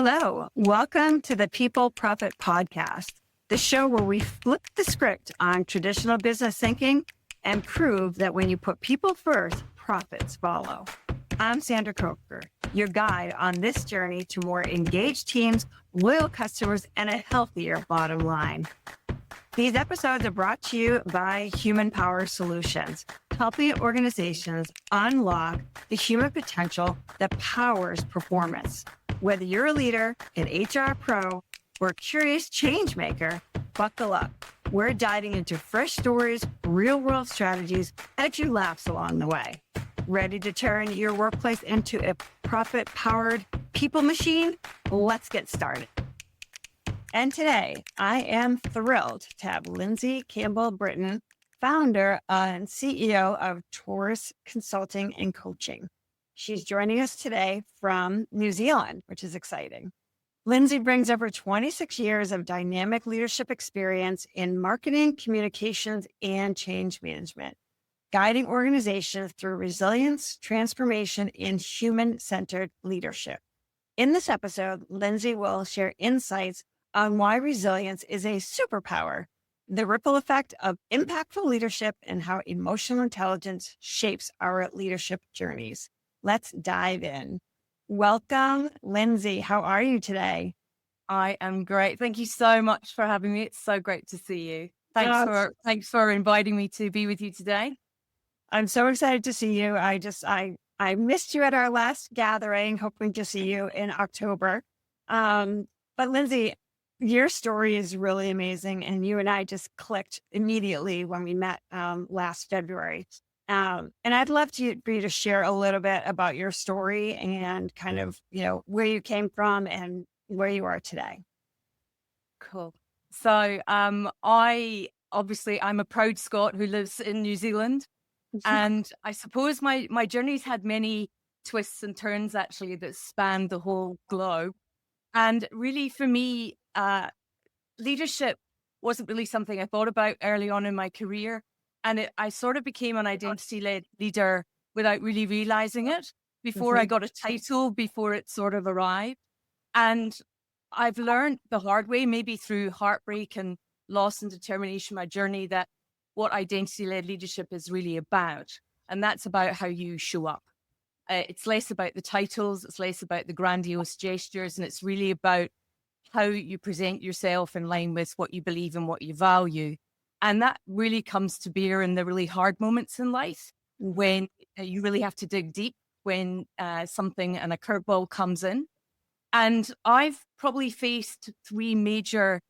Hello, welcome to the People Profit Podcast, the show where we flip the script on traditional business thinking and prove that when you put people first, profits follow. I'm Sandra Coker, your guide on this journey to more engaged teams, loyal customers, and a healthier bottom line. These episodes are brought to you by Human Power Solutions, helping organizations unlock the human potential that powers performance. Whether you're a leader, an HR pro, or a curious change maker, buckle up. We're diving into fresh stories, real-world strategies, and a few laughs along the way. Ready to turn your workplace into a profit-powered people machine? Let's get started. And today, I am thrilled to have Lindsey Campbell Brittain, founder and CEO of Turas Consulting and Coaching. She's joining us today from New Zealand, which is exciting. Lindsey brings over 26 years of dynamic leadership experience in marketing, communications, and change management, guiding organizations through resilience, transformation, and human-centered leadership. In this episode, Lindsey will share insights on why resilience is a superpower, the ripple effect of impactful leadership, and how emotional intelligence shapes our leadership journeys. Let's dive in. Welcome, Lindsey. How are you today? I am great. Thank you so much for having me. It's so great to see you. Thanks for inviting me to be with you today. I'm so excited to see you. I missed you at our last gathering, hoping to see you in October. But Lindsey, your story is really amazing, and you and I just clicked immediately when we met last February. And I'd love for you to share a little bit about your story and kind of, where you came from and where you are today. Cool. So I'm a proud Scot who lives in New Zealand. And I suppose my journey's had many twists and turns actually that spanned the whole globe. And really for me, leadership wasn't really something I thought about early on in my career. And I sort of became an identity-led leader without really realizing it before I got a title, before it sort of arrived. And I've learned the hard way, maybe through heartbreak and loss and determination, my journey, that what identity-led leadership is really about. And that's about how you show up. It's less about the titles, it's less about the grandiose gestures, and it's really about how you present yourself in line with what you believe and what you value. And that really comes to bear in the really hard moments in life when you really have to dig deep, when something and a curveball comes in. And I've probably faced three major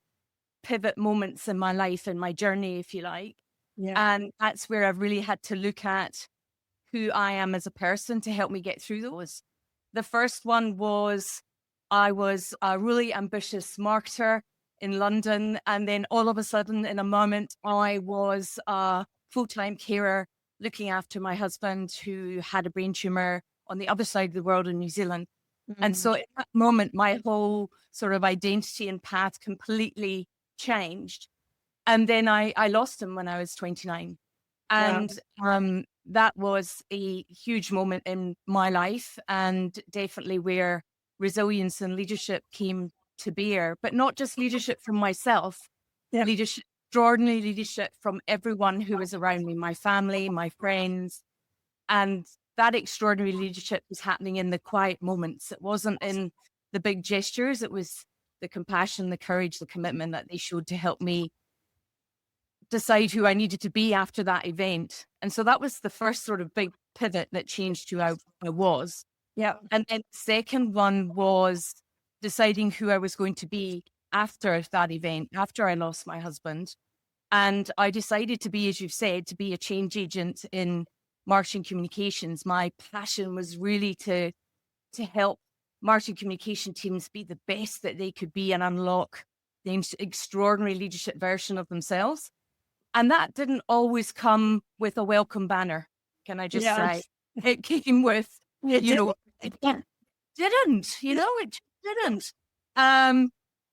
pivot moments in my life, in my journey, if you like. Yeah. And that's where I've really had to look at who I am as a person to help me get through those. The first one was I was a really ambitious marketer in London. And then all of a sudden, in a moment, I was a full-time carer looking after my husband who had a brain tumor on the other side of the world in New Zealand. Mm-hmm. And so at that moment, my whole sort of identity and path completely changed. And then I lost him when I was 29. And that was a huge moment in my life, and definitely where resilience and leadership came to bear, but not just leadership from myself, leadership, extraordinary leadership from everyone who was around me, my family, my friends. And that extraordinary leadership was happening in the quiet moments. It wasn't in the big gestures. It was the compassion, the courage, the commitment that they showed to help me decide who I needed to be after that event. And so that was the first sort of big pivot that changed who I was. Yeah. And then the second one was deciding who I was going to be after that event, after I lost my husband. And I decided to be, as you've said, to be a change agent in marketing communications. My passion was really to help marketing communication teams be the best that they could be and unlock the extraordinary leadership version of themselves. And that didn't always come with a welcome banner. Can I just say? It came with, it didn't.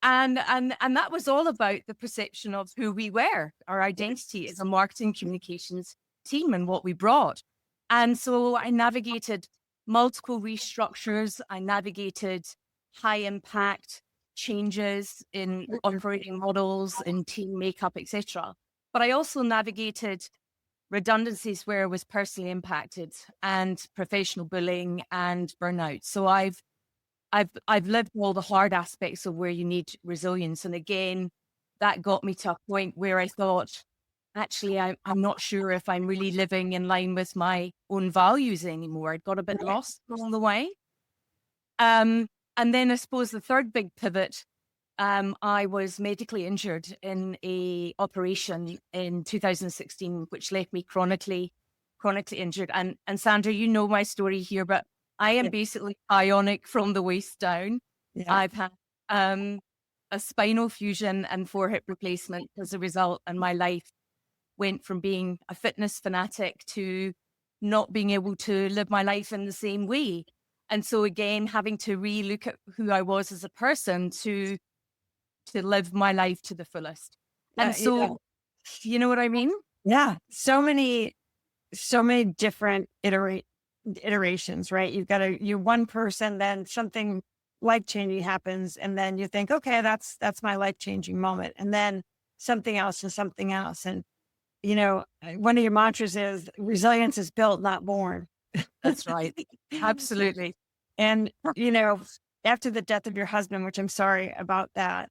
And that was all about the perception of who we were, our identity as a marketing communications team and what we brought. And so I navigated multiple restructures. I navigated high impact changes in operating models, in team makeup, etc. But I also navigated redundancies where I was personally impacted and professional bullying and burnout. So I've lived all the hard aspects of where you need resilience. And again, that got me to a point where I thought, actually, I'm not sure if I'm really living in line with my own values anymore. I got a bit lost along the way. And then I suppose the third big pivot, I was medically injured in a operation in 2016, which left me chronically injured. And Sandra, you know my story here, but I am basically bionic from the waist down. Yeah. I've had a spinal fusion and 4 hip replacement as a result, and my life went from being a fitness fanatic to not being able to live my life in the same way. And so again, having to relook at who I was as a person to live my life to the fullest. And so, you know what I mean? Yeah. So many different iterations, right? You're one person, then something life-changing happens. And then you think, okay, that's my life-changing moment. And then something else and something else. And, one of your mantras is resilience is built, not born. That's right. Absolutely. And, after the death of your husband, which I'm sorry about that,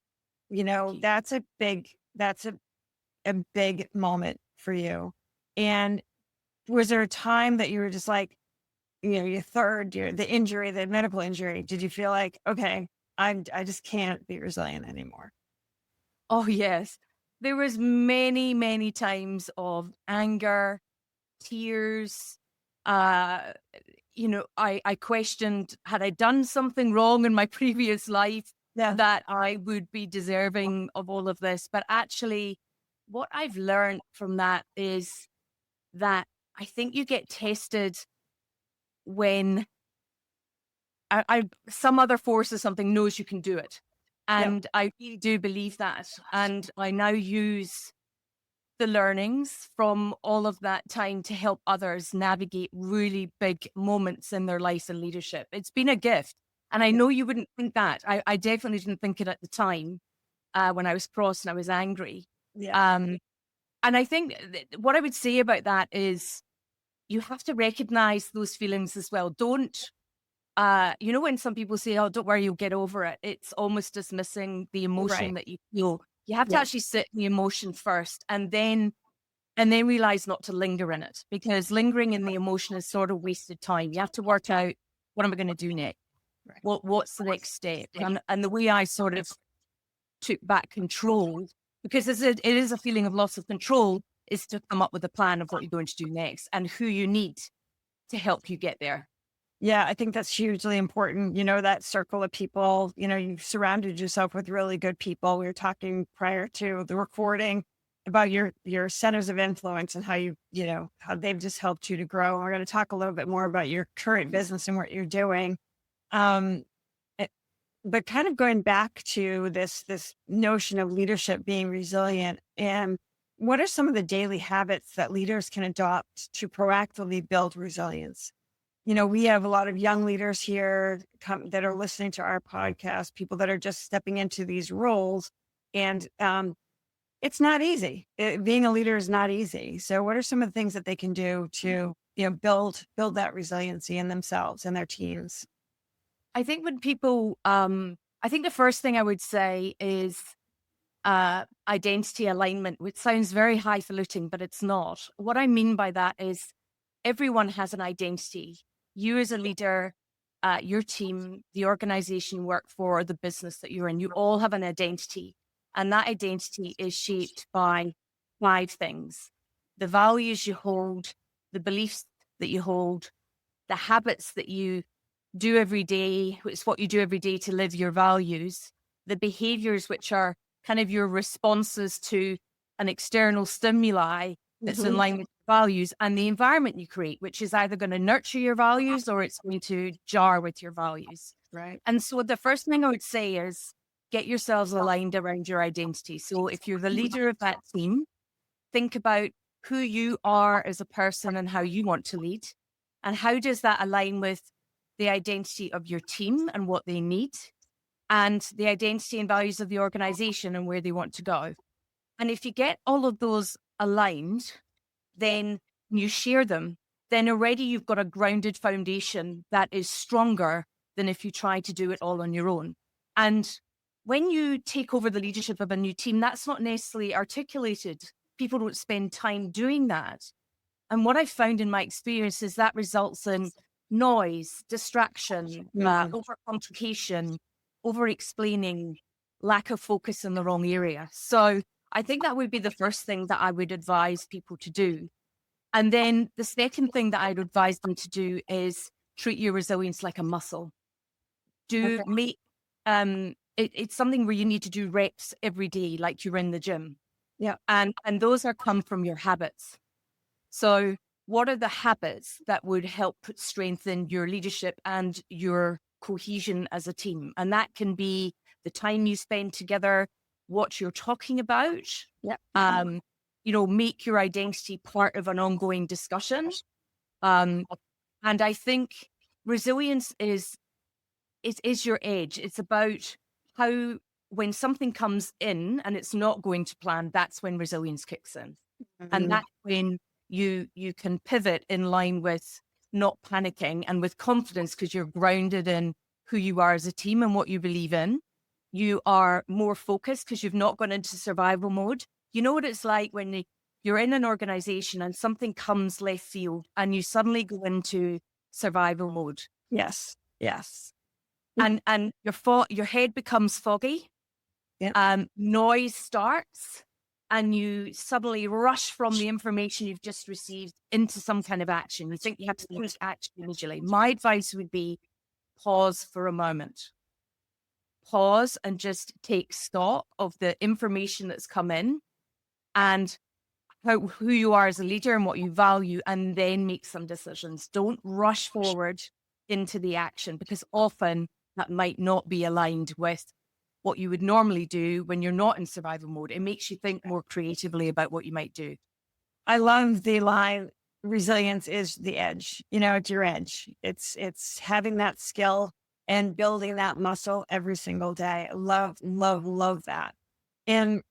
that's a big moment for you. And was there a time that you were just like, the injury, the medical injury, did you feel like, okay, I just can't be resilient anymore? Oh, yes. There was many, many times of anger, tears. I questioned, had I done something wrong in my previous life that I would be deserving of all of this? But actually, what I've learned from that is that I think you get tested when some other force or something knows you can do it. And I really do believe that. And I now use the learnings from all of that time to help others navigate really big moments in their lives and leadership. It's been a gift. And I know you wouldn't think that. I definitely didn't think it at the time when I was cross and I was angry. Yeah. And I think what I would say about that is you have to recognize those feelings as well. Don't, when some people say, oh, don't worry, you'll get over it. It's almost dismissing the emotion that you feel. You have to actually sit in the emotion first and then realize not to linger in it, because lingering in the emotion is sort of wasted time. You have to work out, what am I going to do next? Right. What's the next step? And the way I sort of took back control, because it is a feeling of loss of control, is to come up with a plan of what you're going to do next and who you need to help you get there. Yeah, I think that's hugely important. That circle of people, you've surrounded yourself with really good people. We were talking prior to the recording about your centers of influence and how how they've just helped you to grow. And we're going to talk a little bit more about your current business and what you're doing. But kind of going back to this notion of leadership being resilient, and what are some of the daily habits that leaders can adopt to proactively build resilience? We have a lot of young leaders here that are listening to our podcast, people that are just stepping into these roles. And it's not easy. Being a leader is not easy. So what are some of the things that they can do to build that resiliency in themselves and their teams? I think when people, I think the first thing I would say is identity alignment, which sounds very highfalutin, but it's not. What I mean by that is everyone has an identity. You as a leader, your team, the organization you work for, or the business that you're in, you all have an identity. And that identity is shaped by 5 things: the values you hold, the beliefs that you hold, the habits that you do every day. It's what you do every day to live your values, the behaviors, which are kind of your responses to an external stimuli that's in line with values, and the environment you create, which is either going to nurture your values or it's going to jar with your values. Right. And so the first thing I would say is get yourselves aligned around your identity. So if you're the leader of that team, think about who you are as a person and how you want to lead. And how does that align with the identity of your team and what they need? and the identity and values of the organization and where they want to go. And if you get all of those aligned, then you share them, then already you've got a grounded foundation that is stronger than if you try to do it all on your own. And when you take over the leadership of a new team, that's not necessarily articulated. People don't spend time doing that. And what I've found in my experience is that results in noise, distraction, overcomplication, over-explaining, lack of focus in the wrong area. So I think that would be the first thing that I would advise people to do. And then the second thing that I'd advise them to do is treat your resilience like a muscle. It's something where you need to do reps every day, like you're in the gym. Yeah. And those come from your habits. So what are the habits that would help strengthen your leadership and your cohesion as a team? And that can be the time you spend together, what you're talking about. Yeah. Make your identity part of an ongoing discussion. And I think resilience is your edge. It's about how, when something comes in and it's not going to plan, that's when resilience kicks in. And that's when you can pivot in line with not panicking and with confidence, because you're grounded in who you are as a team and what you believe in. You are more focused because you've not gone into survival mode. You know what it's like when you're in an organization and something comes left field and you suddenly go into survival mode. Yes. And your head becomes foggy. Yep. Noise starts, and you suddenly rush from the information you've just received into some kind of action. You think you have to take action immediately. My advice would be pause for a moment. Pause and just take stock of the information that's come in and who you are as a leader and what you value, and then make some decisions. Don't rush forward into the action, because often that might not be aligned with what you would normally do when you're not in survival mode. It makes you think more creatively about what you might do. I love the line, resilience is the edge. It's your edge. It's having that skill and building that muscle every single day. Love that. And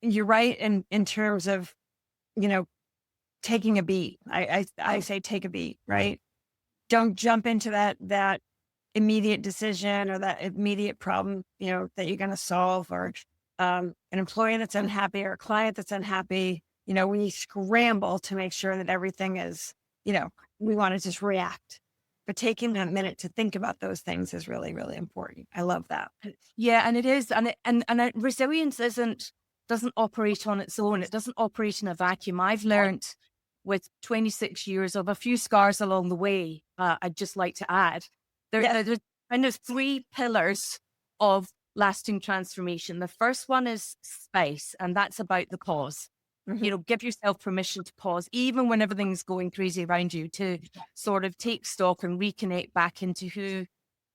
you're right in terms of, taking a beat. I say take a beat, right? Don't jump into that immediate decision or that immediate problem, that you're going to solve, or an employee that's unhappy or a client that's unhappy. We scramble to make sure that everything is, we want to just react. But taking that minute to think about those things is really, really important. I love that. Yeah, and it is. And resilience doesn't operate on its own. It doesn't operate in a vacuum. I've learned with 26 years of a few scars along the way, I'd just like to add, there's kind of 3 pillars of lasting transformation. The first one is space, and that's about the pause. Mm-hmm. Give yourself permission to pause, even when everything's going crazy around you, to sort of take stock and reconnect back into who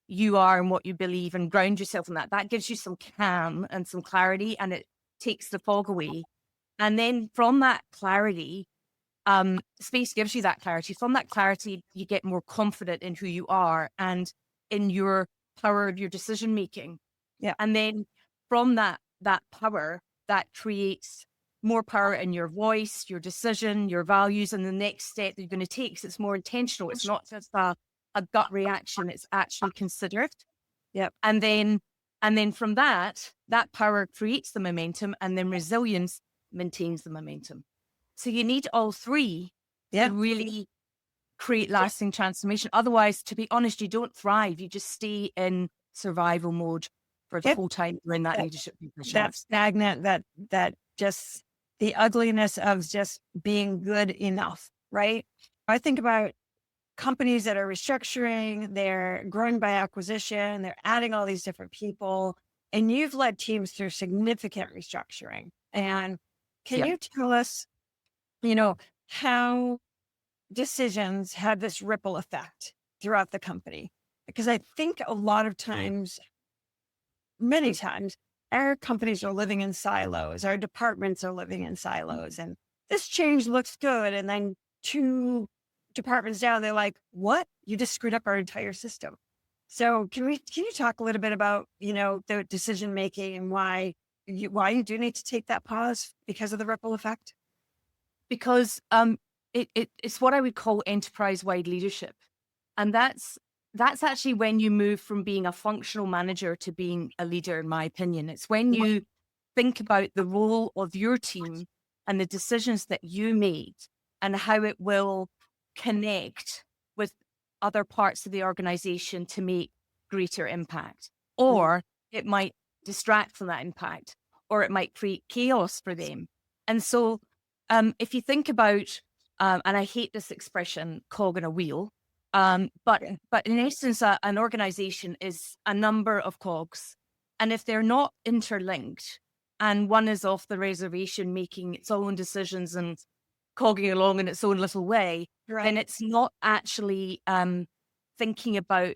you are and what you believe, and ground yourself in that. That gives you some calm and some clarity, and it takes the fog away. And then from that clarity, space gives you that clarity. From that clarity, you get more confident in who you are and in your power of your decision making. Yeah. And then from that power, that creates more power in your voice, your decision, your values, and the next step that you're going to take. So it's more intentional. It's not just a gut reaction. It's actually considered. Yep. And then from that power creates the momentum, and then resilience maintains the momentum. So you need all 3 to really create lasting transformation. Otherwise, to be honest, you don't thrive. You just stay in survival mode for the whole time you're in that leadership position. That stagnant, that just the ugliness of just being good enough, right? I think about companies that are restructuring, they're growing by acquisition, they're adding all these different people, and you've led teams through significant restructuring. And can you tell us, how decisions have this ripple effect throughout the company? Because I think a lot of times, many times, our companies are living in silos, our departments are living in silos, and this change looks good. And then 2 departments down, they're like, what? You just screwed up our entire system. So can you talk a little bit about, the decision making and why you do need to take that pause because of the ripple effect? Because it's what I would call enterprise-wide leadership. And that's actually when you move from being a functional manager to being a leader, in my opinion. It's when you think about the role of your team and the decisions that you made and how it will connect with other parts of the organization to make greater impact. Or it might distract from that impact, or it might create chaos for them. And so if you think about, and I hate this expression, cog in a wheel, but in essence, an organization is a number of cogs. And if they're not interlinked and one is off the reservation making its own decisions and cogging along in its own little way, then it's not actually thinking about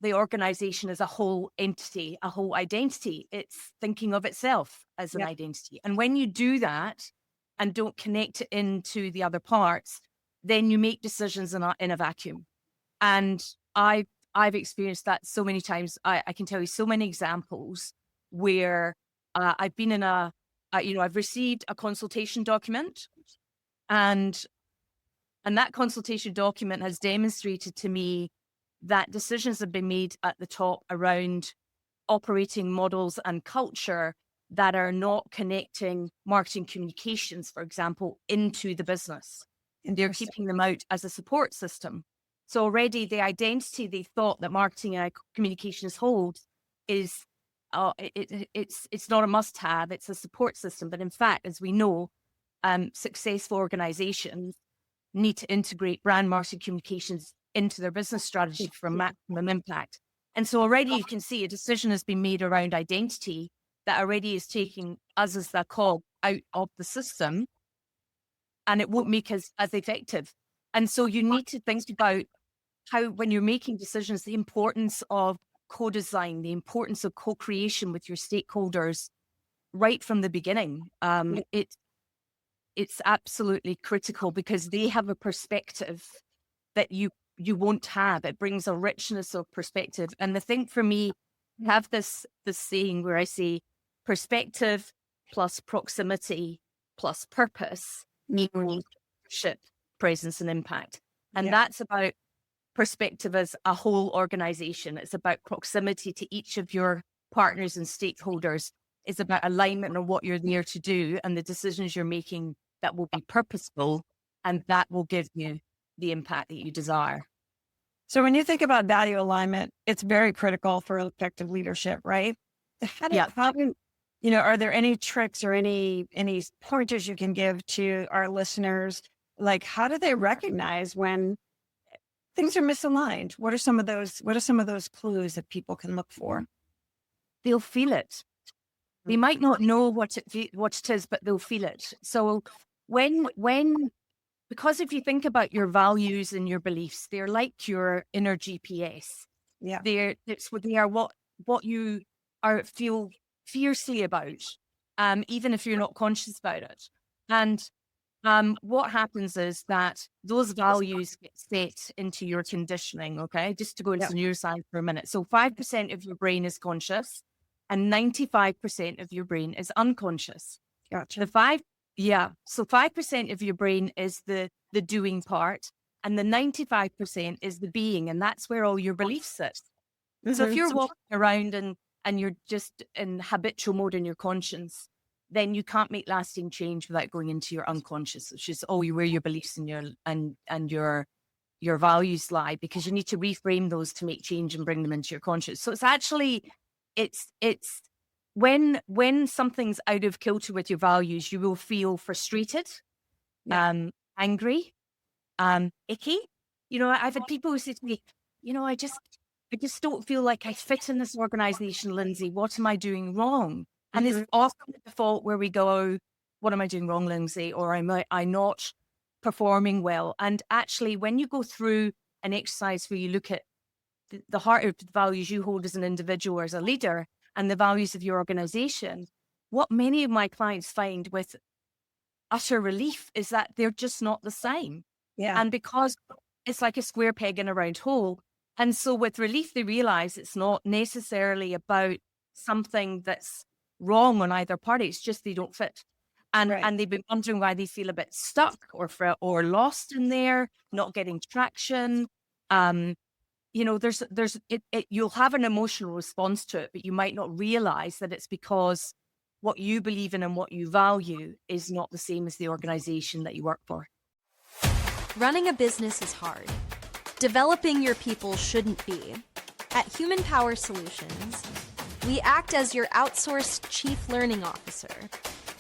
the organization as a whole entity, a whole identity. It's thinking of itself as an identity. And when you do that and don't connect it into the other parts, then you make decisions in a vacuum. And I've experienced that so many times. I can tell you so many examples where I've been in I've received a consultation document, and that consultation document has demonstrated to me that decisions have been made at the top around operating models and culture that are not connecting marketing communications, for example, into the business. And they're keeping them out as a support system. So already the identity they thought that marketing and communications hold is, it's not a must-have, it's a support system. But in fact, as we know, successful organizations need to integrate brand marketing communications into their business strategy for maximum impact. And so already you can see a decision has been made around identity that already is taking us as the cog out of the system, and it won't make us as effective. And so you need to think about how, when you're making decisions, the importance of co-design, the importance of co-creation with your stakeholders right from the beginning. It's absolutely critical because they have a perspective that you won't have. It brings a richness of perspective. And the thing for me, I have this saying where I say perspective plus proximity plus purpose equals leadership, presence, and impact. And that's about perspective as a whole organization. It's about proximity to each of your partners and stakeholders. It's about alignment on what you're there to do and the decisions you're making that will be purposeful, and that will give you the impact that you desire. So when you think about value alignment, it's very critical for effective leadership, right? Are there any tricks or any pointers you can give to our listeners? Like, how do they recognize when things are misaligned? What are some of those clues that people can look for? They'll feel it. They might not know what it is, but they'll feel it. So because if you think about your values and your beliefs, they're like your inner GPS. Yeah. They are what you feel fiercely about, even if you're not conscious about it. And what happens is that those values get set into your conditioning, okay? Just to go into the neuroscience for a minute. So 5% of your brain is conscious and 95% of your brain is unconscious. Gotcha. So 5% of your brain is the doing part, and the 95% is the being, and that's where all your beliefs sit. So if you're walking around and you're just in habitual mode in your conscience, then you can't make lasting change without going into your unconscious, which is where your beliefs and your values lie, because you need to reframe those to make change and bring them into your conscious. So it's actually it's when something's out of kilter with your values, you will feel frustrated, angry, icky. I've had people who say to me, I just don't feel like I fit in this organization, Lindsey. What am I doing wrong? And it's often the default where we go, what am I doing wrong, Lindsey? Or am I not performing well? And actually, when you go through an exercise where you look at the heart of the values you hold as an individual or as a leader and the values of your organization, what many of my clients find with utter relief is that they're just not the same. Yeah. And because it's like a square peg in a round hole, And so with relief, they realize it's not necessarily about something that's wrong on either party. It's just they don't fit. And they've been wondering why they feel a bit stuck or lost in there, not getting traction. You'll have an emotional response to it, but you might not realize that it's because what you believe in and what you value is not the same as the organization that you work for. Running a business is hard. Developing your people shouldn't be. At Human Power Solutions, we act as your outsourced chief learning officer,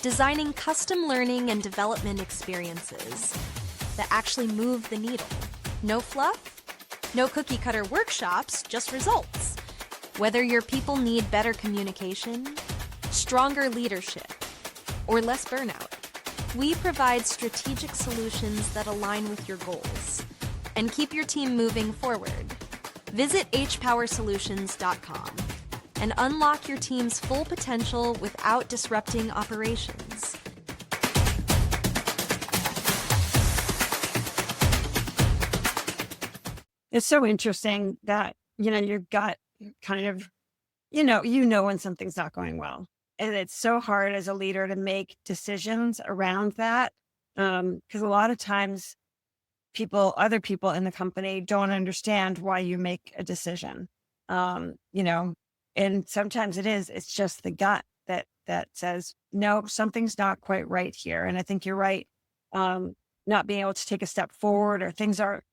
designing custom learning and development experiences that actually move the needle. No fluff, no cookie-cutter workshops, just results. Whether your people need better communication, stronger leadership, or less burnout, we provide strategic solutions that align with your goals and keep your team moving forward. Visit hpowersolutions.com and unlock your team's full potential without disrupting operations. It's so interesting that, your gut kind of, when something's not going well. And it's so hard as a leader to make decisions around that. Because a lot of times other people in the company don't understand why you make a decision. And sometimes it's just the gut that says, no, something's not quite right here. And I think you're right. Not being able to take a step forward, or things aren't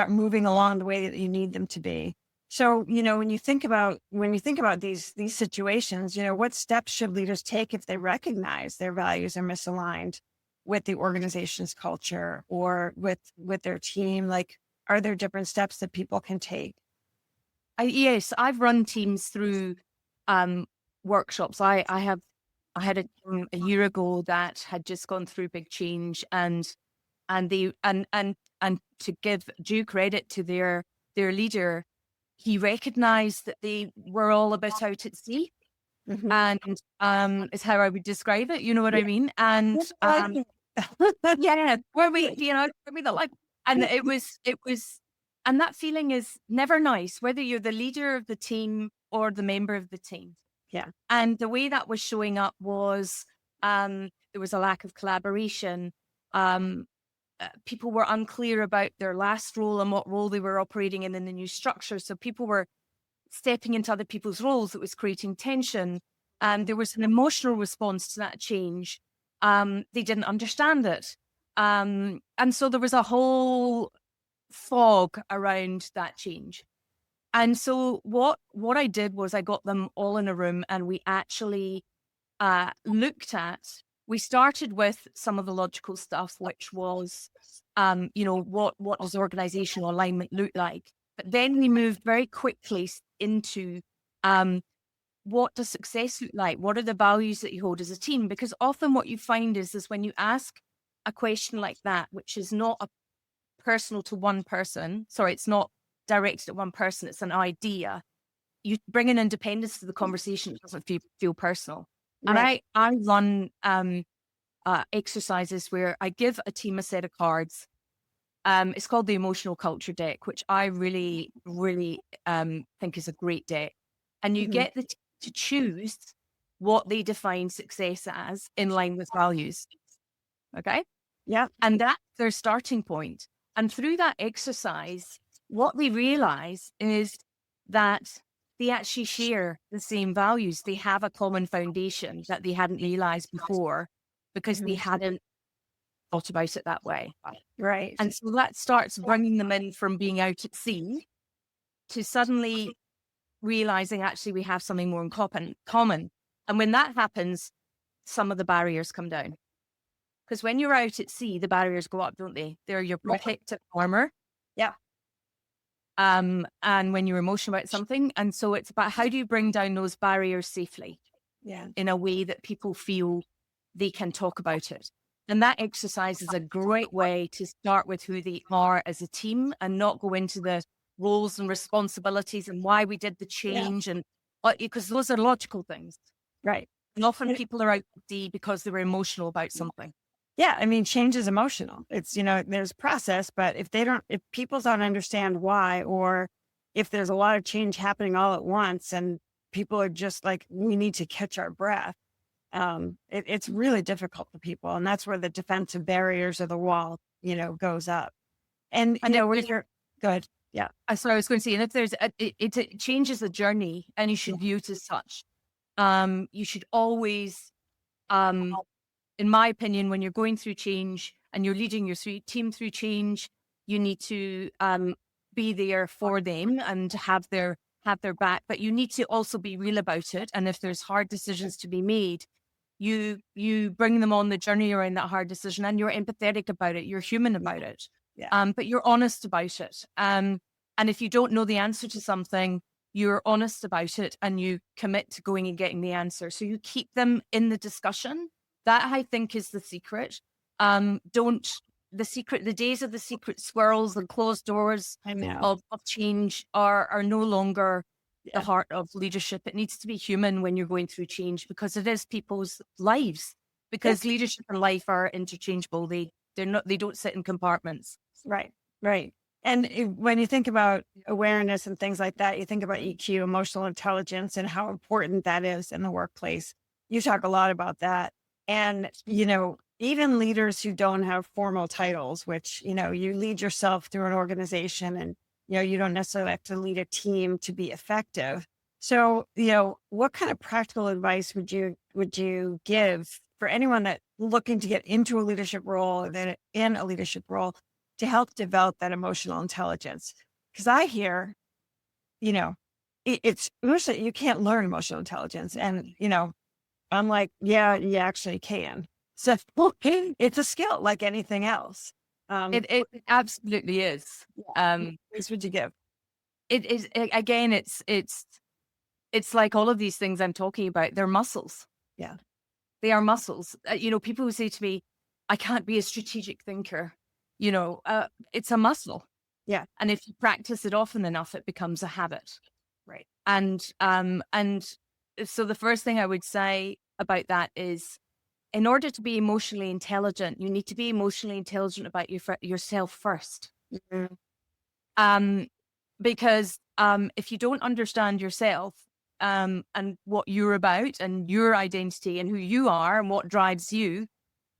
moving along the way that you need them to be. So, when you think about these situations, what steps should leaders take if they recognize their values are misaligned with the organization's culture or with their team? Like, are there different steps that people can take? Yes, I've run teams through workshops. I had a team a year ago that had just gone through big change, and to give due credit to their leader, he recognized that they were all a bit out at sea. Mm-hmm. And is how I would describe it. You know what I mean? And were we the like? And it was, and that feeling is never nice, whether you're the leader of the team or the member of the team. Yeah. And the way that was showing up was there was a lack of collaboration. People were unclear about their last role and what role they were operating in the new structure. So people were stepping into other people's roles. It was creating tension. There was an emotional response to that change. They didn't understand it. And so there was a whole fog around that change. And so what I did was I got them all in a room, and we actually we started with some of the logical stuff, which was, what does organizational alignment look like? But then we moved very quickly into what does success look like? What are the values that you hold as a team? Because often what you find is when you ask a question like that, which is not personal to one person, it's not directed at one person, it's an idea, you bring an independence to the conversation. It doesn't feel personal. Right. And I run exercises where I give a team a set of cards. It's called the emotional culture deck, which I really, really think is a great deck. And you get the team to choose what they define success as in line with values. Okay? Yeah. And that's their starting point. And through that exercise, what they realize is that they actually share the same values. They have a common foundation that they hadn't realized before because they hadn't thought about it that way. Right. And so that starts bringing them in from being out at sea to suddenly realizing actually we have something more in common. And when that happens, some of the barriers come down. Because when you're out at sea, the barriers go up, don't they? They're your protective armor. Yeah. And when you're emotional about something. And so it's about how do you bring down those barriers safely? Yeah. In a way that people feel they can talk about it. And that exercise is a great way to start with who they are as a team and not go into the roles and responsibilities and why we did the change. And because those are logical things. Right. And often people are out to sea because they were emotional about something. Yeah. I mean, change is emotional. It's, there's process, but if people don't understand why, or if there's a lot of change happening all at once and people are just like, we need to catch our breath, it's really difficult for people. And that's where the defensive barriers of the wall, goes up. And, when you're good. Yeah. So I was going to say, and if there's, it changes the journey and you should view it as such. You should always, in my opinion, when you're going through change and you're leading your team through change, you need to be there for them and have their back, but you need to also be real about it. And if there's hard decisions to be made, you bring them on the journey around that hard decision, and you're empathetic about it. You're human about it. Yeah. But you're honest about it. And if you don't know the answer to something, you're honest about it and you commit to going and getting the answer. So you keep them in the discussion. That, I think, is the secret. The days of the secret squirrels and closed doors of change are no longer the heart of leadership. It needs to be human when you're going through change, because it is people's lives, because leadership and life are interchangeable. They don't sit in compartments. Right. And when you think about awareness and things like that, you think about EQ, emotional intelligence, and how important that is in the workplace. You talk a lot about that. And, even leaders who don't have formal titles, which, you lead yourself through an organization, and, you don't necessarily have to lead a team to be effective. So, what kind of practical advice would you give for anyone that's looking to get into a leadership role, then in a leadership role, to help develop that emotional intelligence? Because I hear, it's mostly you can't learn emotional intelligence. And, I'm like, yeah, you actually can. So it's a skill like anything else. It absolutely is. What would you give? It is, again, it's like all of these things I'm talking about. They're muscles. Yeah. They are muscles. People who say to me, I can't be a strategic thinker. It's a muscle. Yeah. And if you practice it often enough, it becomes a habit. Right. And so the first thing I would say about that is, in order to be emotionally intelligent, you need to be emotionally intelligent about yourself first. Mm-hmm. Because if you don't understand yourself and what you're about and your identity and who you are and what drives you,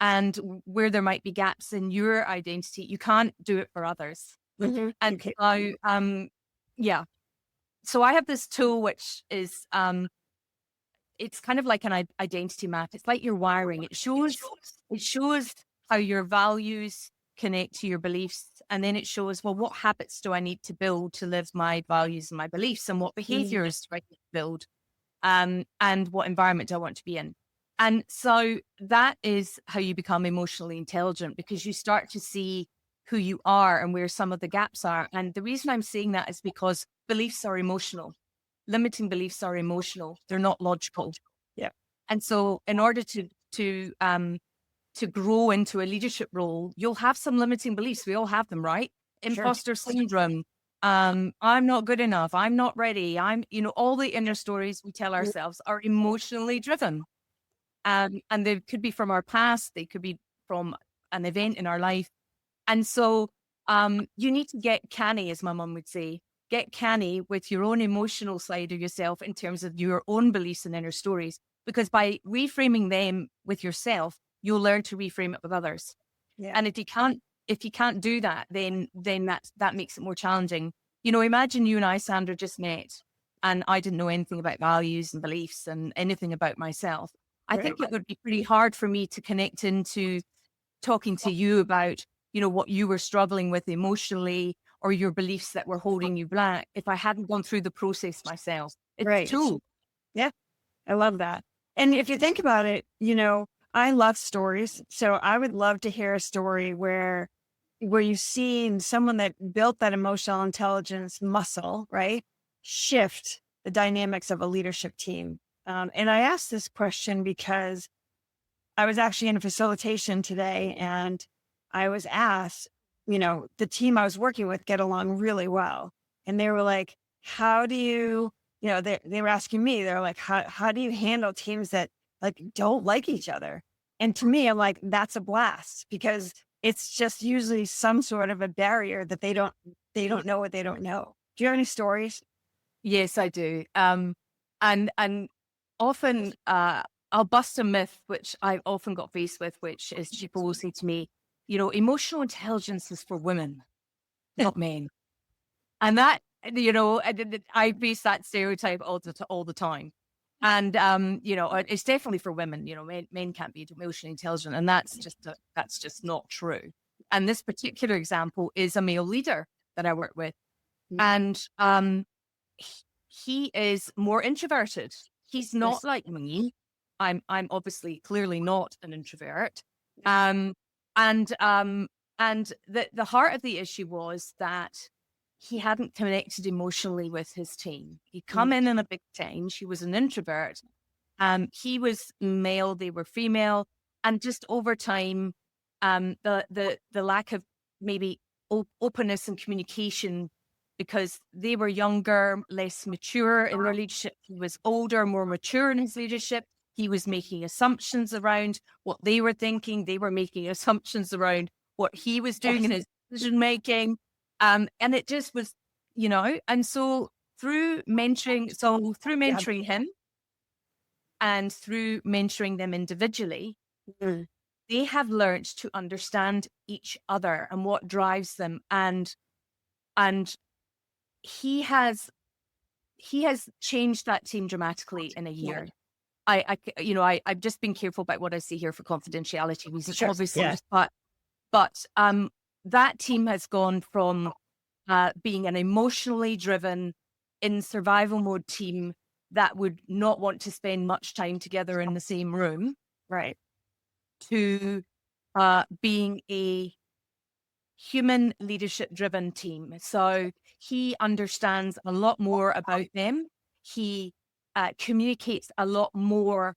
and where there might be gaps in your identity, you can't do it for others. Mm-hmm. And so I have this tool, which is it's kind of like an identity map. It's like your wiring. It shows how your values connect to your beliefs, and then it shows, well, what habits do I need to build to live my values and my beliefs, and what behaviors do I need to build, and what environment do I want to be in. And so that is how you become emotionally intelligent, because you start to see who you are and where some of the gaps are. And the reason I'm saying that is because beliefs are emotional. Limiting beliefs are emotional. They're not logical. Yeah. And so in order to grow into a leadership role, you'll have some limiting beliefs. We all have them, right? Imposter syndrome. I'm not good enough. I'm not ready. All the inner stories we tell ourselves are emotionally driven. And they could be from our past. They could be from an event in our life. And so you need to get canny, as my mum would say. Get canny with your own emotional side of yourself in terms of your own beliefs and inner stories. Because by reframing them with yourself, you'll learn to reframe it with others. Yeah. And if you can't do that, then that makes it more challenging. Imagine you and I, Sandra, just met, and I didn't know anything about values and beliefs and anything about myself. I think it would be pretty hard for me to connect into talking to you about, what you were struggling with emotionally, or your beliefs that were holding you back, if I hadn't gone through the process myself. It's a tool. Yeah, I love that. And if you think about it, I love stories. So I would love to hear a story where you've seen someone that built that emotional intelligence muscle, right, shift the dynamics of a leadership team. And I asked this question because I was actually in a facilitation today, and I was asked, the team I was working with get along really well. And they were like, how do you, they were asking me, they're like, how do you handle teams that don't like each other? And to me, I'm like, that's a blast, because it's just usually some sort of a barrier that they don't know what they don't know. Do you have any stories? Yes, I do. And often I'll bust a myth, which I've often got faced with, which is people will say to me, emotional intelligence is for women, not men. And that, I face that stereotype all the time. And, it's definitely for women, men can't be emotionally intelligent. And that's just not true. And this particular example is a male leader that I work with. And he is more introverted. He's not like me. I'm obviously clearly not an introvert. And the heart of the issue was that he hadn't connected emotionally with his team. He'd come in a big change. He was an introvert. He was male, they were female, and just over time, the lack of maybe openness and communication, because they were younger, less mature in their leadership. He was older, more mature in his leadership. He was making assumptions around what they were thinking. They were making assumptions around what he was doing in his decision making. And it just was, and so through mentoring him and through mentoring them individually, they have learned to understand each other and what drives them. And he has changed that team dramatically in a year. I've just been careful about what I say here for confidentiality reasons, obviously. But that team has gone from being an emotionally driven, in survival mode team that would not want to spend much time together in the same room, Right. to being a human leadership driven team. So he understands a lot more about them. He communicates a lot more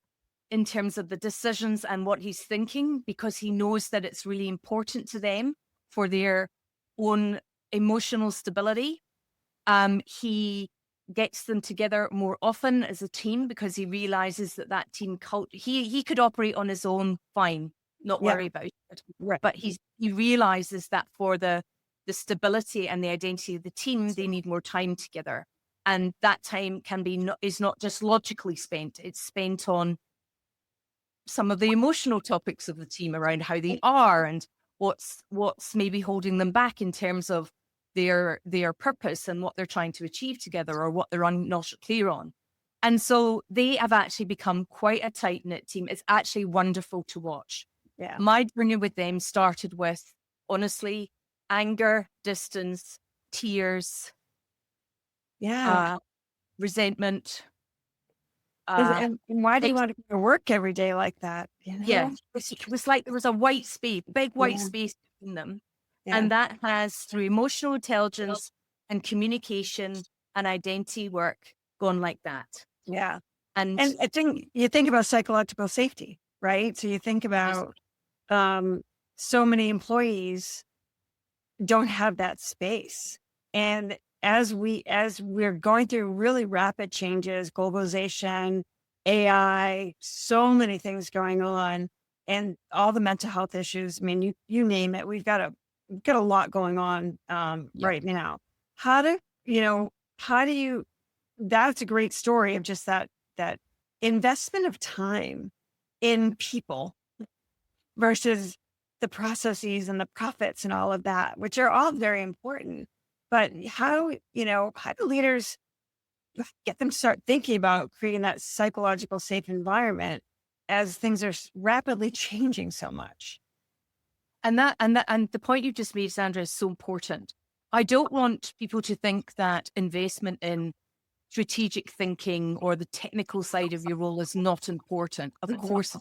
in terms of the decisions and what he's thinking, because he knows that it's really important to them for their own emotional stability. He gets them together more often as a team, because he realizes that team culture, he could operate on his own fine, not worry about it. Right. But he realizes that for the stability and the identity of the team, they need more time together. And that time is not just logically spent, it's spent on some of the emotional topics of the team around how they are and what's maybe holding them back in terms of their purpose and what they're trying to achieve together, or what they're not clear on. And so they have actually become quite a tight-knit team. It's actually wonderful to watch. Yeah. My journey with them started with, honestly, anger, distance, tears, resentment. And why do you want to go to work every day like that? Yeah, it was like there was a white space, big white space between them. Yeah. And that has, through emotional intelligence and communication and identity work, gone like that. Yeah. And I think you think about psychological safety, right? So you think about so many employees don't have that space. And as we're going through really rapid changes, globalization, AI, so many things going on, and all the mental health issues. I mean, you name it. We've got a lot going on right now. How do you? That's a great story of just that investment of time in people versus the processes and the profits and all of that, which are all very important. But how do leaders get them to start thinking about creating that psychological safe environment as things are rapidly changing so much? And the point you just made, Sandra, is so important. I don't want people to think that investment in strategic thinking or the technical side of your role is not important. Of course,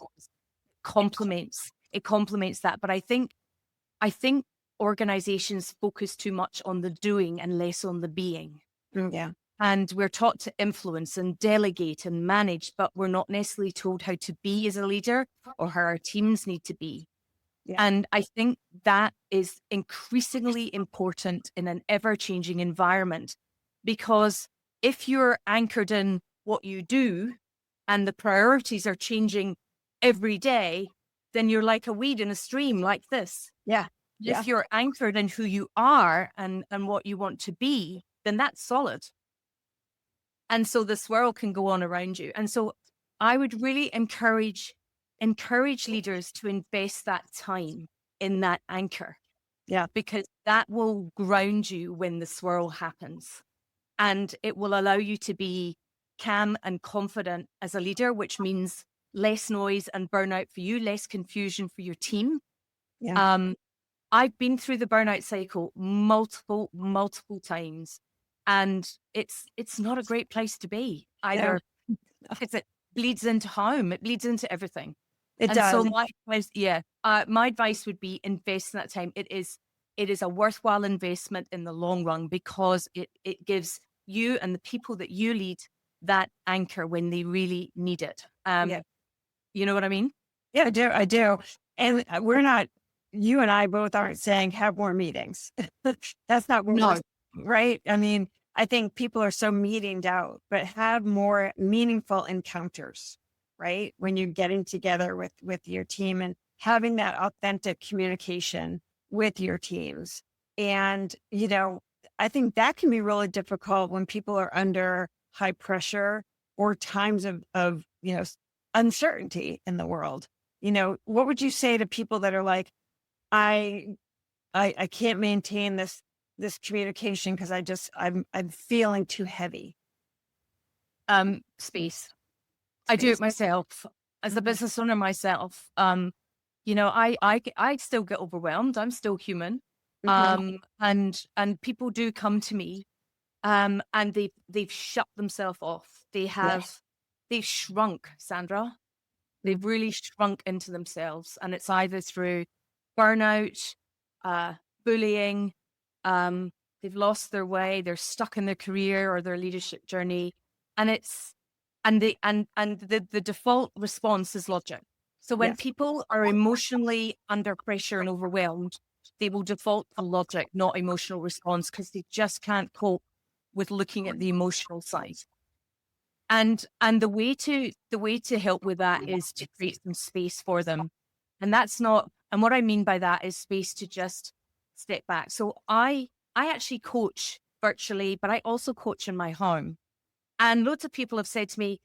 it complements that. But I think organizations focus too much on the doing and less on the being. Yeah. And we're taught to influence and delegate and manage, but we're not necessarily told how to be as a leader or how our teams need to be. Yeah. And I think that is increasingly important in an ever-changing environment, because if you're anchored in what you do and the priorities are changing every day, then you're like a weed in a stream like this. Yeah. If you're anchored in who you are and what you want to be, then that's solid. And so the swirl can go on around you. And so I would really encourage leaders to invest that time in that anchor. Yeah. Because that will ground you when the swirl happens. And it will allow you to be calm and confident as a leader, which means less noise and burnout for you, less confusion for your team. Yeah. I've been through the burnout cycle multiple times, and it's not a great place to be either. Because it bleeds into home, it bleeds into everything. It does. So my advice would be invest in that time. It is a worthwhile investment in the long run, because it gives you and the people that you lead that anchor when they really need it. You know what I mean? Yeah, I do. And you and I both aren't saying have more meetings. That's not what right? I mean, I think people are so meetinged out, but have more meaningful encounters, right? When you're getting together with your team and having that authentic communication with your teams. And, I think that can be really difficult when people are under high pressure or times of uncertainty in the world. What would you say to people that are like, I can't maintain this communication because I'm feeling too heavy? Space. I do it myself as a business owner myself. I still get overwhelmed. I'm still human. And people do come to me, and they've shut themselves off. They've shrunk, Sandra. They've really shrunk into themselves, and it's either through burnout, bullying, they've lost their way, they're stuck in their career or their leadership journey, and the default response is logic. So when people are emotionally under pressure and overwhelmed, they will default to logic, not emotional response, because they just can't cope with looking at the emotional side. And the way to help with that is to create some space for them. And what I mean by that is space to just step back. So I actually coach virtually, but I also coach in my home. And loads of people have said to me,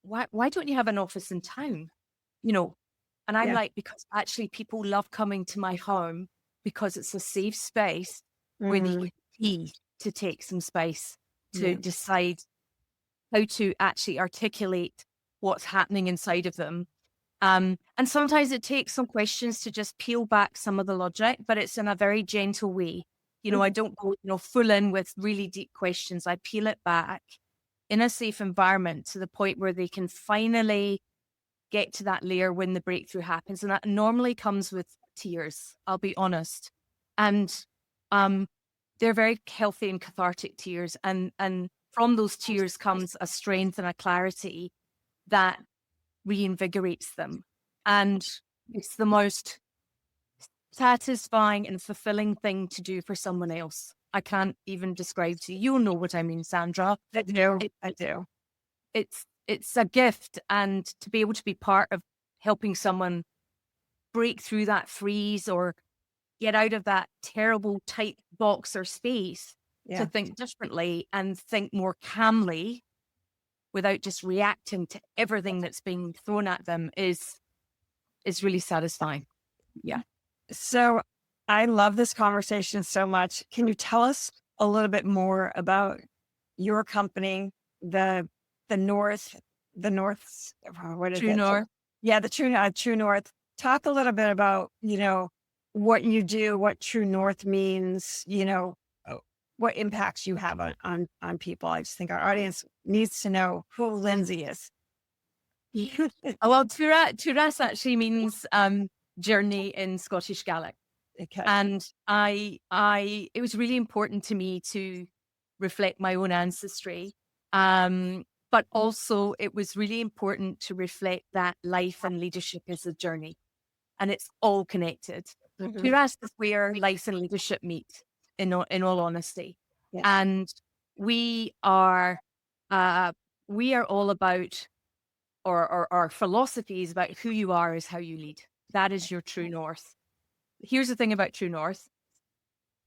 why don't you have an office in town? And I'm like, because actually people love coming to my home because it's a safe space where they can be to take some space to decide how to actually articulate what's happening inside of them. And sometimes it takes some questions to just peel back some of the logic, but it's in a very gentle way. I don't go, full in with really deep questions. I peel it back in a safe environment to the point where they can finally get to that layer when the breakthrough happens. And that normally comes with tears, I'll be honest. And they're very healthy and cathartic tears. And from those tears comes a strength and a clarity that reinvigorates them. And it's the most satisfying and fulfilling thing to do for someone else. I can't even describe to you. You'll know what I mean, Sandra. I do. It's a gift, and to be able to be part of helping someone break through that freeze or get out of that terrible tight box or space to think differently and think more calmly without just reacting to everything that's being thrown at them is really satisfying. Yeah. So I love this conversation so much. Can you tell us a little bit more about your company, the North, what is True it? North. Yeah, the True North. Talk a little bit about, what you do, what True North means, what impacts you have on people. I just think our audience needs to know who Lindsey is. Well, Turas actually means journey in Scottish Gaelic. Okay. And it was really important to me to reflect my own ancestry. But also it was really important to reflect that life and leadership is a journey, and it's all connected. Turas is where life and leadership meet, in all honesty. Yeah. And we are all about, or our philosophy is about who you are is how you lead. That is your true north. Here's the thing about True North.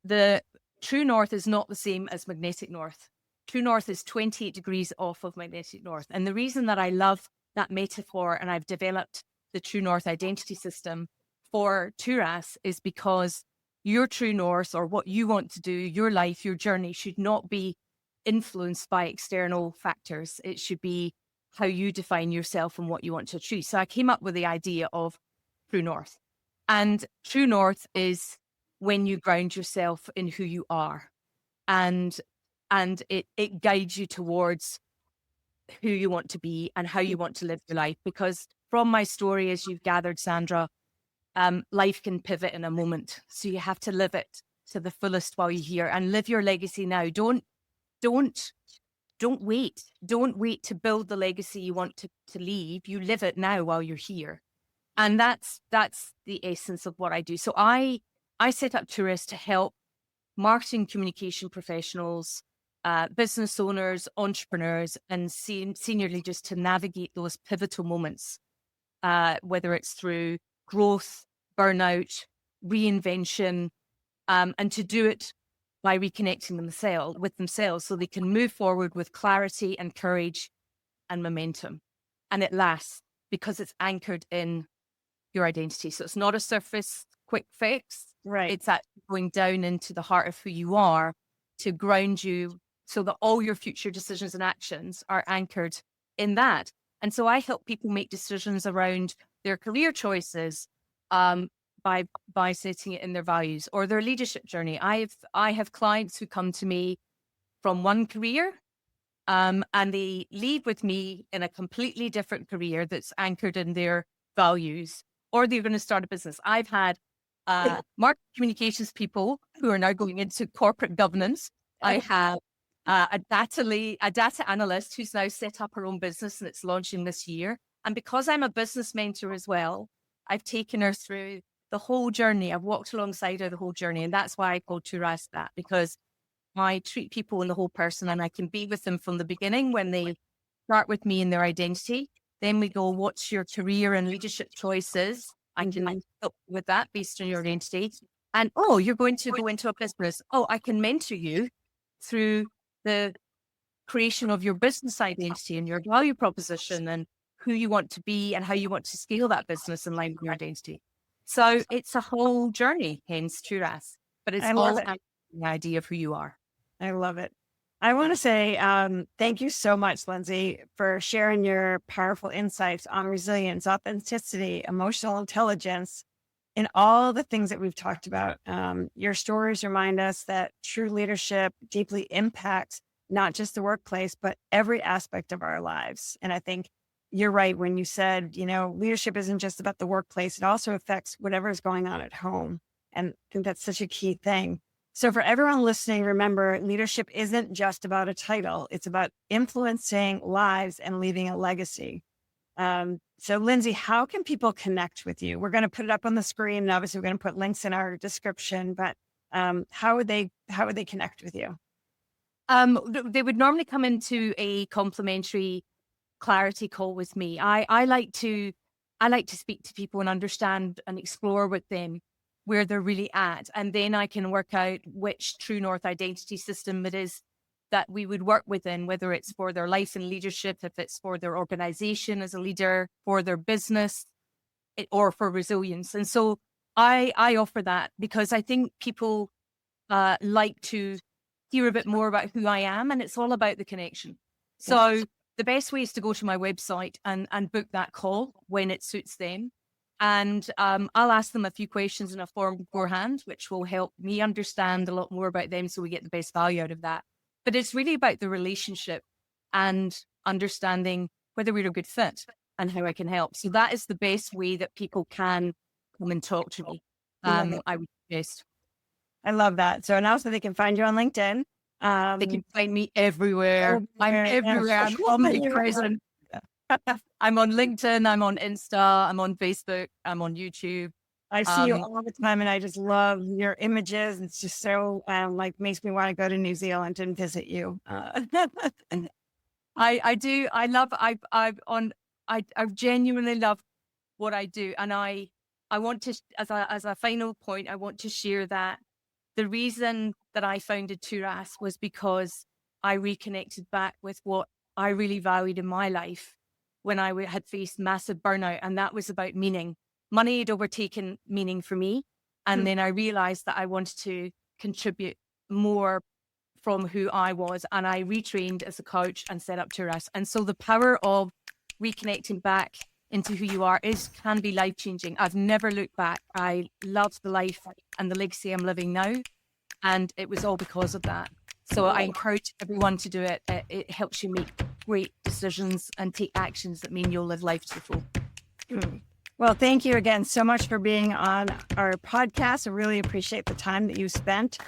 The true north is not the same as magnetic north. True north is 28 degrees off of magnetic north. And the reason that I love that metaphor, and I've developed the true north identity system for Turas, is because your true north, or what you want to do, your life, your journey, should not be influenced by external factors. It should be how you define yourself and what you want to achieve. So I came up with the idea of true north. And true north is when you ground yourself in who you are, and it guides you towards who you want to be and how you want to live your life. Because from my story, as you've gathered, Sandra, life can pivot in a moment. So you have to live it to the fullest while you're here, and live your legacy now. Don't wait. Don't wait to build the legacy you want to leave. You live it now while you're here. And that's the essence of what I do. So I set up Turas to help marketing communication professionals, business owners, entrepreneurs, and senior leaders to navigate those pivotal moments, whether it's through growth, burnout, reinvention, and to do it by reconnecting with themselves so they can move forward with clarity and courage and momentum. And it lasts because it's anchored in your identity. So it's not a surface quick fix. Right. It's actually going down into the heart of who you are to ground you so that all your future decisions and actions are anchored in that. And so I help people make decisions around their career choices by setting it in their values, or their leadership journey. I have clients who come to me from one career, and they leave with me in a completely different career that's anchored in their values, or they're going to start a business. I've had marketing communications people who are now going into corporate governance. I have a data analyst who's now set up her own business and it's launching this year. And because I'm a business mentor as well, I've taken her through the whole journey. I've walked alongside her the whole journey. And that's why I call Turas that, because I treat people in the whole person, and I can be with them from the beginning when they start with me in their identity. Then we go, what's your career and leadership choices? I can help with that based on your identity. And, you're going to go into a business. I can mentor you through the creation of your business identity and your value proposition and who you want to be and how you want to scale that business in line with your identity. So it's a whole journey, hence Turas, but it's all the idea of who you are. I love it. I want to say thank you so much, Lindsey, for sharing your powerful insights on resilience, authenticity, emotional intelligence, and all the things that we've talked about. Your stories remind us that true leadership deeply impacts not just the workplace, but every aspect of our lives. And I think you're right when you said, leadership isn't just about the workplace. It also affects whatever is going on at home. And I think that's such a key thing. So for everyone listening, remember, leadership isn't just about a title. It's about influencing lives and leaving a legacy. So Lindsey, how can people connect with you? We're going to put it up on the screen, and obviously we're going to put links in our description, but how would they connect with you? They would normally come into a complimentary clarity call with me. I like to speak to people and understand and explore with them where they're really at. And then I can work out which true north identity system it is that we would work within, whether it's for their life and leadership, if it's for their organization as a leader, for their business, or for resilience. And so I offer that because I think people like to hear a bit more about who I am, and it's all about the connection. So the best way is to go to my website and book that call when it suits them. And I'll ask them a few questions in a form beforehand, which will help me understand a lot more about them so we get the best value out of that. But it's really about the relationship and understanding whether we're a good fit and how I can help. So that is the best way that people can come and talk to me. I would suggest. I love that. So, and also they can find you on LinkedIn. They can find me everywhere. I'm everywhere. I'm omnipresent. I'm on LinkedIn. I'm on Insta. I'm on Facebook. I'm on YouTube. I see you all the time, and I just love your images. It's just so makes me want to go to New Zealand and visit you. I do. I genuinely love what I do, and I want to, as a final point, I want to share that The reason that I founded Turas was because I reconnected back with what I really valued in my life when I had faced massive burnout. And that was about meaning. Money had overtaken meaning for me. And then I realized that I wanted to contribute more from who I was. And I retrained as a coach and set up Turas. And so the power of reconnecting back into who you are can be life-changing. I've never looked back. I love the life and the legacy I'm living now. And it was all because of that. So I encourage everyone to do it. It helps you make great decisions and take actions that mean you'll live life to the full. Well, thank you again so much for being on our podcast. I really appreciate the time that you spent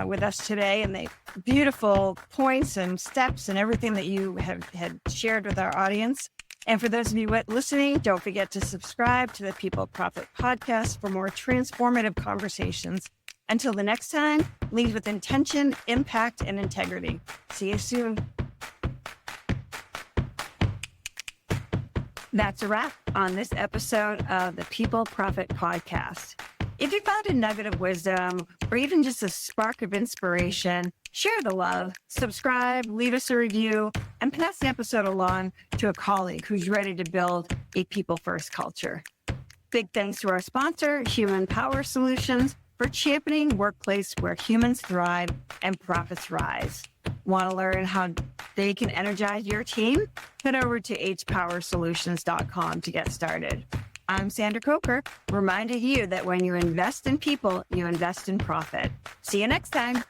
with us today and the beautiful points and steps and everything that you had shared with our audience. And for those of you listening, don't forget to subscribe to the People Profit Podcast for more transformative conversations. Until the next time, lead with intention, impact, and integrity. See you soon. That's a wrap on this episode of the People Profit Podcast. If you found a nugget of wisdom or even just a spark of inspiration, share the love, subscribe, leave us a review, and pass the episode along to a colleague who's ready to build a people-first culture. Big thanks to our sponsor, Human Power Solutions, for championing workplace where humans thrive and profits rise. Want to learn how they can energize your team? Head over to hpowersolutions.com to get started. I'm Sandra Coker, reminding you that when you invest in people, you invest in profit. See you next time.